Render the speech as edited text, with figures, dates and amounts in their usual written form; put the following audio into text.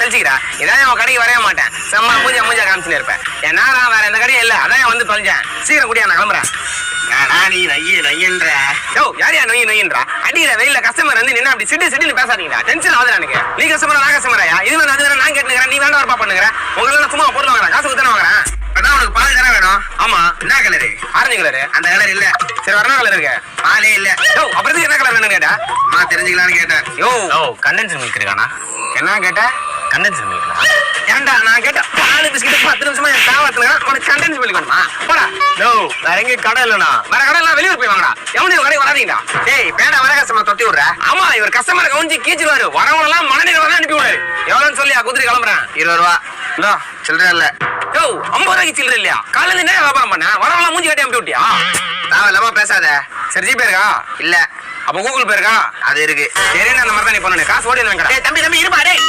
தெளிச்சிக்கிறா. இதான் உன் கடைக்கு வரவே மாட்டேன். செம்ம மூஞ்சா காமிச்சுன்னு இருப்பேன். ஏன்னா நான் வேற எந்த கடையும் இல்ல. அதான் வந்து தொலைஞ்சேன். சீக்கிரம் குடியா, நான் கிளம்புறேன். நீ நொய்யன்ற யாரையா நொய்யன்றா? அடிக்கிற வெயில கஸ்டமர் வந்து நின்று அப்படி சிட்டின்னு பேசாதீங்களா? டென்ஷன் ஆகுது எனக்கு. நீ கஸ்டமரா நான் கஸ்டமரா? இது வேணும் அது வேணும் நான் கேட்டுக்கிறேன். நீ வேண்டாம் வரப்பா பண்ணுங்க. உங்களுக்கு சும்மா பொருள் வாங்குறேன், காசு கொடுத்தானே வாங்குறேன். உனக்கு பால் தானே வேணும்? ஆமா. என்ன கலரு? Orange colour. அந்த கலர் இல்ல. சரி, வரணா கலர் இருக்கு. பாலே இல்ல. அப்புறம் என்ன கலர் வேணும்னு கேட்டா? நான் தெரிஞ்சுக்கலான்னு கேட்டேன். கண்டென்சர் மில்க் இருக்கானா? என்ன கேட்ட? Condenser milk. ஏன்டா நான் கேட்ட பால் பிஸ்கட் 10 நிமிஷமா என் தாவத்துல உனக்கு கண்டென்சர் மில்க் வேணுமா? போடா. வேற எங்க கடை இல்லனா? வேற கடை எல்லாம் வெளியூர் போய் வாங்கடா. எவனையும் கடைக்கு வராதீங்கடா. டேய் பேடா வர கஸ்டமர் தொட்டி விடுற. ஆமா, இவர் கஸ்டமர் கவுஞ்சி கீச்சிடுவாரு. வரவங்க எல்லாம் மனநிலை வந்து அனுப்பி விடுறாரு. எவ்வளவுன்னு சொல்லி குதிரை கிளம்புறேன். 20 ரூபா. இந்தா சில்லற இல்ல. 50 ரூபாய்க்கு சில்லற இல்லையா? காலையில என்ன வியாபாரம் பண்ண? வரவங்க மூஞ்சி கட்டி அனுப்பி விட்டியா? தேவையில்லாம பேசாத. சரி, ஜிபே இருக்கா? இல்ல. அப்ப கூகுள் பே இருக்கா? அது இருக்கு. சரி, அந்த மாதிரி தான் நீ பண்ணு. காசு ஓடி வாங்கடா. தம்பி இருப்பா. டேய்